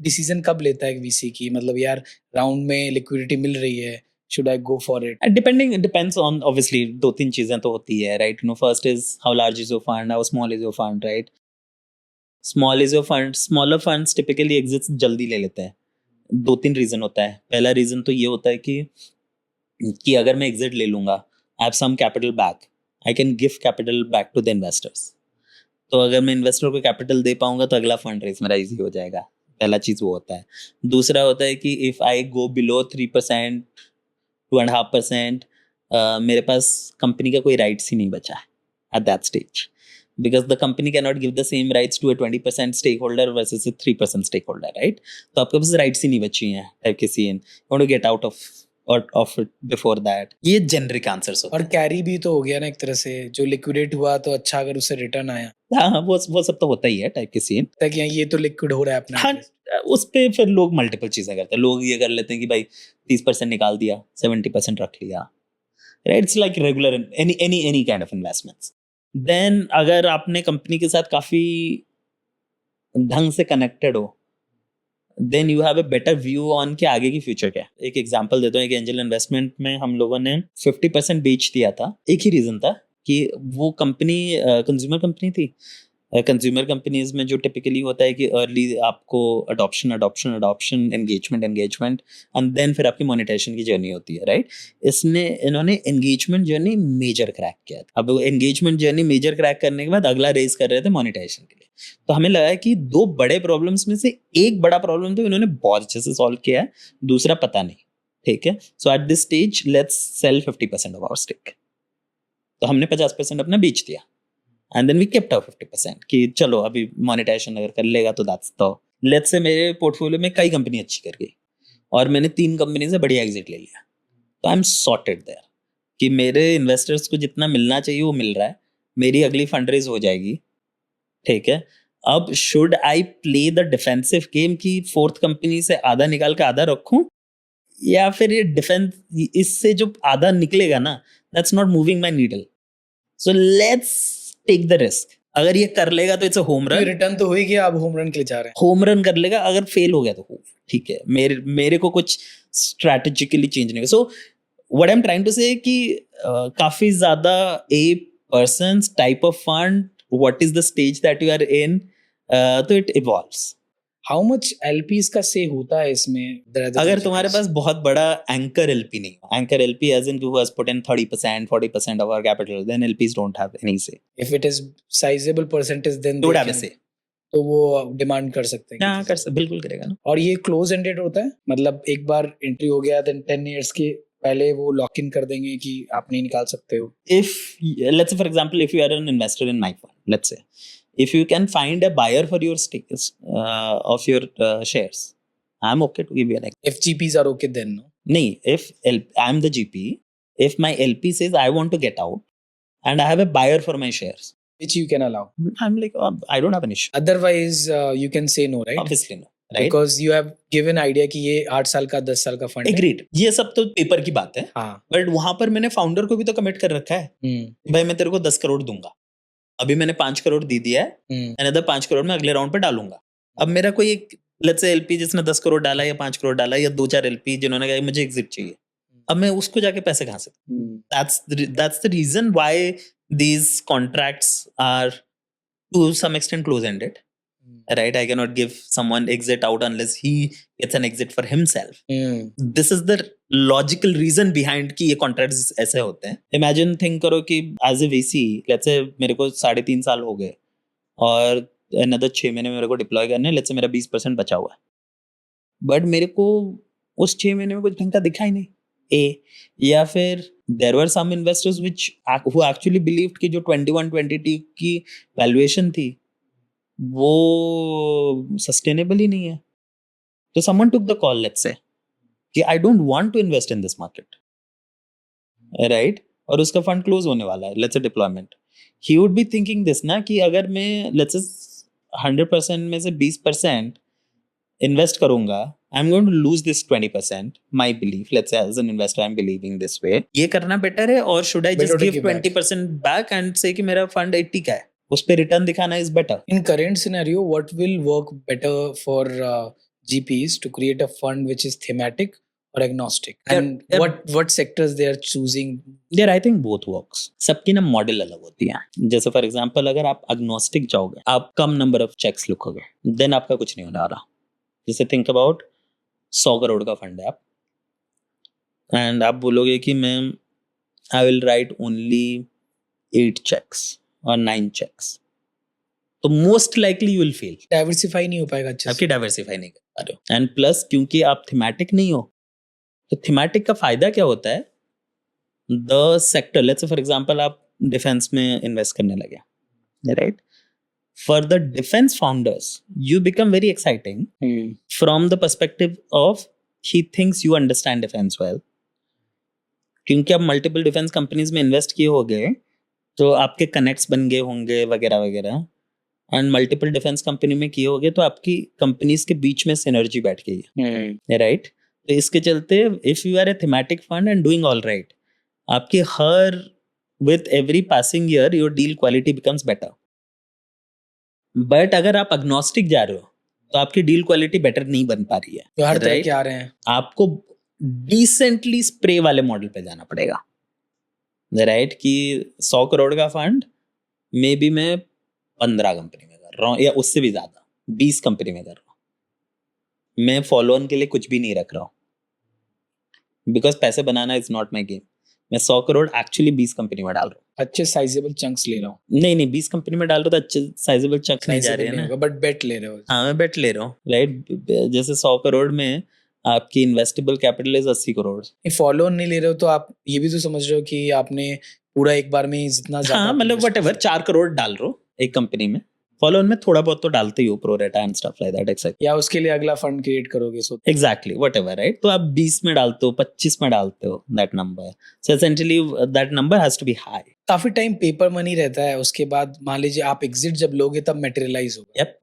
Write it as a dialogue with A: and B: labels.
A: Decision कब लेता है वीसी की, मतलब यार राउंड में लिक्विडिटी मिल रही है, should I go for it?
B: It depends on, obviously, दो तीन चीजें तो होती है, right? First is how large is your fund, how small is your fund, right? Small is your fund, smaller funds typically exits जल्दी ले लेते हैं. दो तीन रीजन होता है. पहला रीजन तो ये होता है कि अगर मैं एग्जिट ले लूंगा, I have some capital back, I can give capital back to the investors. तो अगर मैं इन्वेस्टर को कैपिटल दे पाऊंगा तो अगला फंड रेज मेरा इजी हो जाएगा. पहला चीज वो होता है. दूसरा होता है कि इफ आई गो बिलो 3%, 2.5%, मेरे पास कंपनी का कोई राइट्स ही नहीं बचा है at that stage, because the company can not give the same rights to a 20% stake holder versus 3% stake holder, right? तो आपके पास राइट्स ही नहीं बची हैं टाइप के scene. You want to get out of it before that. ये generic answers होते
A: और carry भी तो हो गया ना एक तरह से, जो लिक्विडेट हुआ तो अच्छा अगर उससे रिटर्न आया.
B: हाँ, वो सब तो होता ही है टाइप के सीन.
A: ताकि ये तो लिक्विड हो रहा है अपना.
B: हाँ, उस पे फिर लोग मल्टीपल चीजें करते हैं. लोग ये कर लेते हैं कि भाई 30% निकाल दिया, 70% रख लिया, right? It's like regular any kind of investments. Then अगर आपने कंपनी के साथ काफी ढंग से कनेक्टेड हो, then you have a better view on कि आगे की फ्यूचर क्या है. एक एग्जांपल देता हूँ. एक एंजल इन्वेस्टमेंट में हम लोगों ने 50% बेच दिया था. एक ही रीजन था कि वो कंपनी कंज्यूमर कंपनी थी. कंज्यूमर कंपनीज में जो टिपिकली होता है कि अर्ली आपको अडॉप्शन एंगेजमेंट एंड देन फिर आपकी मोनेटाइजेशन की जर्नी होती है, राइट? इन्होंने एंगेजमेंट जर्नी मेजर क्रैक किया था. अब एंगेजमेंट जर्नी मेजर क्रैक करने के बाद अगला रेस कर रहे थे मोनेटाइजेशन के लिए. तो हमें लगा कि दो बड़े प्रॉब्लम्स में से एक बड़ा प्रॉब्लम तो इन्होंने बहुत अच्छे से सॉल्व किया है, दूसरा पता नहीं. ठीक है, so at this stage let's sell 50% of our stake. तो हमने 50% अपना बेच दिया and then we kept our 50% कि चलो अभी मोनेटाइजेशन अगर कर लेगा तो दैट्स तो. लेट्स से मेरे पोर्टफोलियो में कई कंपनी अच्छी कर गई और मैंने 3 कंपनी से बढ़िया एग्जिट ले लिया, तो आई एम सॉर्टेड देयर कि मेरे इन्वेस्टर्स को जितना मिलना चाहिए वो मिल रहा है, मेरी अगली फंड रेज हो जाएगी. ठीक है, अब should I play the defensive game कि फोर्थ कंपनी से आधा निकाल के आधा रखूं, या फिर ये डिफेंस, इससे जो आधा निकलेगा ना, that's not moving my needle, so let's take the risk. अगर ये कर लेगा तो it's a home run.
A: Return तो हो ही गया, अब होम रन के लिए जा रहे हैं.
B: होम रन कर लेगा, अगर फेल हो गया तो हो, ठीक है. मेरे को कुछ स्ट्रैटेजिकली चेंज नहीं. So what I am trying to say कि काफी ज्यादा a person's type of fund, what is the stage that you are in, तो it evolves.
A: How much LPs का से होता है इसमें?
B: अगर तुम्हारे पास बहुत बड़ा एंकर एलपी नहीं, anchor LP as in who has put in 30%, 40% of our capital, then LPs don't have any say.
A: If it is sizable percentage, then
B: they would have a say.
A: तो वो डिमांड कर सकते हैं.
B: हाँ, बिल्कुल करेगा ना.
A: और ये क्लोज एंडेड होता है, मतलब एक बार एंट्री हो गया देन 10 years के पहले वो लॉक इन कर देंगे कि आप नहीं निकाल सकते हो.
B: If let's say for example, if you are an investor in my fund, let's say if you can find a buyer for your stakes of your shares, I'm okay to give you an exit.
A: If GPs are okay, then no.
B: नहीं, if I'm the GP, if my LP says I want to get out and I have a buyer for my shares,
A: which you can allow,
B: I'm like, I don't have an issue.
A: Otherwise you can say no, right?
B: Obviously no, right?
A: Because you have given idea कि ये 8 साल का 10 साल का fund है.
B: Agreed. ये सब तो पेपर की बात है.
A: हाँ.
B: बट वहां पर मैंने फाउंडर को भी तो कमिट कर रखा है. भाई मैं तेरे को 10 करोड़ दूंगा, अभी मैंने 5 करोड़ दे दिया है, अनदर 5 करोड़ मैं अगले राउंड पे डालूंगा. अब मेरा कोई एक लेट्स से एलपी जिसने 10 करोड़ डाला या 5 करोड़ डाला, या 2-4 एलपी जिन्होंने कहा मुझे एग्जिट चाहिए, अब मैं उसको जाके पैसे कहां से? That's the reason why these contracts are to some extent close ended, right? I cannot give someone exit out unless he gets an exit for himself. This is the logical reason behind कि ये contracts ऐसे होते हैं. Imagine think करो कि as a VC, let's say मेरे को 3.5 साल हो गए और another 6 महीने मेरे को डिप्लॉय करने, let's say मेरा 20% बचा हुआ है, बट मेरे को उस 6 महीने में कुछ ढंग का दिखा ही नहीं. या फिर there were some investors who actually believed कि जो 21-22 की वैल्यूएशन थी वो सस्टेनेबल ही नहीं है. तो someone took the call, let's say कि I don't want to invest in this market, right? और उसका फंड क्लोज होने वाला है, let's say deployment. He would be thinking this ना कि अगर मैं let's say 100% में से 20% इन्वेस्ट करूंगा, I'm going to lose this 20%. My belief, let's say as an investor, I'm believing this way. ये करना बेटर है, और should I just give 20% back and say कि मेरा फंड 80 का है, उस पे रिटर्न दिखाना is better?
A: In current scenario, what will work better for GPs to create a fund which is thematic or agnostic?
B: Yep,
A: And
B: yep.
A: what sectors they are choosing?
B: यार I think both works. सबकी ना model अलग होती है. जैसे for example अगर आप agnostic जाओगे, आप कम नंबर ऑफ चेक्स लिखोगे, देन आपका कुछ नहीं होने वाला. जैसे थिंक अबाउट 100 करोड़ का फंड है आप, एंड आप बोलोगे कि मैं I will write only 8 checks और 9 चेक्स, तो most likely you will fail.
A: Diversify नहीं हो पाएगा अच्छे से.
B: आपकी डाइवर्सिफाई नहीं कर पा रहे हो. एंड प्लस क्योंकि आप थीमेटिक नहीं हो, तो थीमेटिक का फायदा क्या होता है, the sector, let's say for example आप डिफेंस में इन्वेस्ट करने लगे, right, for the defence founders you become very exciting from the perspective of he thinks you understand defence well. क्योंकि आप मल्टीपल डिफेंस कंपनीज में इन्वेस्ट किए होंगे, तो आपके कनेक्ट्स बन गए होंगे वगैरह वगैरह, एंड मल्टीपल डिफेंस कंपनी में किए होंगे, तो आपकी कंपनीज के बीच में सिनर्जी बैठ गई है, राइट. तो इसके चलते if you are a thematic fund and doing all right, आपकी हर with every passing year your deal quality becomes better. But अगर आप अग्नोस्टिक जा रहे हो, तो आपकी डील क्वालिटी बेटर नहीं बन पा रही है.
A: तो हर तरह
B: right?
A: के आ रहे हैं.
B: आपको डिसेंटली स्प्रे वाले मॉडल पे जाना पड़ेगा, राइट, कि 100 करोड़ का फंड मे बी मैं 15 कंपनी में कर रहा हूँ, या उससे भी ज्यादा 20 कंपनी में कर रहा हूँ. मैं फॉलो ऑन के लिए कुछ भी नहीं रख रहा हूँ, बिकॉज पैसे बनाना इज नॉट माई गेम. मैं 100 करोड़ एक्चुअली 20 कंपनी में डाल रहा हूँ.
A: अच्छे साइजेबल चंक्स ले रहा हूँ.
B: नहीं 20 कंपनी में डाल रहा हूँ, तो अच्छे साइजेबल चंक्स नहीं जा रहे हैं ना,
A: बट बेट ले रहे हो.
B: हाँ मैं बेट ले रहा हूँ, राइट. जैसे 100 करोड़ में आपकी investable capital is 80 crore.
A: Follow नहीं ले रहे हो, तो आप ये भी तो समझ रहे हो कि आपने पूरा एक बार में जितना ज्यादा,
B: हाँ मतलब व्हाटएवर 4 करोड़ डाल रहे हो एक कंपनी में, फॉलो ऑन में थोड़ा बहुत तो डालते ही हो, प्रो रेटा and stuff like that, exactly.
A: या उसके लिए अगला फंड क्रिएट करोगे, सो
B: एग्जैक्टली व्हाटएवर, राइट. तो आप 20 में डालते हो, 25 में डालते हो, that number, so essentially that number has to be high.
A: काफी टाइम पेपर मनी रहता है. उसके बाद मान लीजिए आप एग्जिट जब लोगे तब मटेरियलाइज होगा.
B: Yep.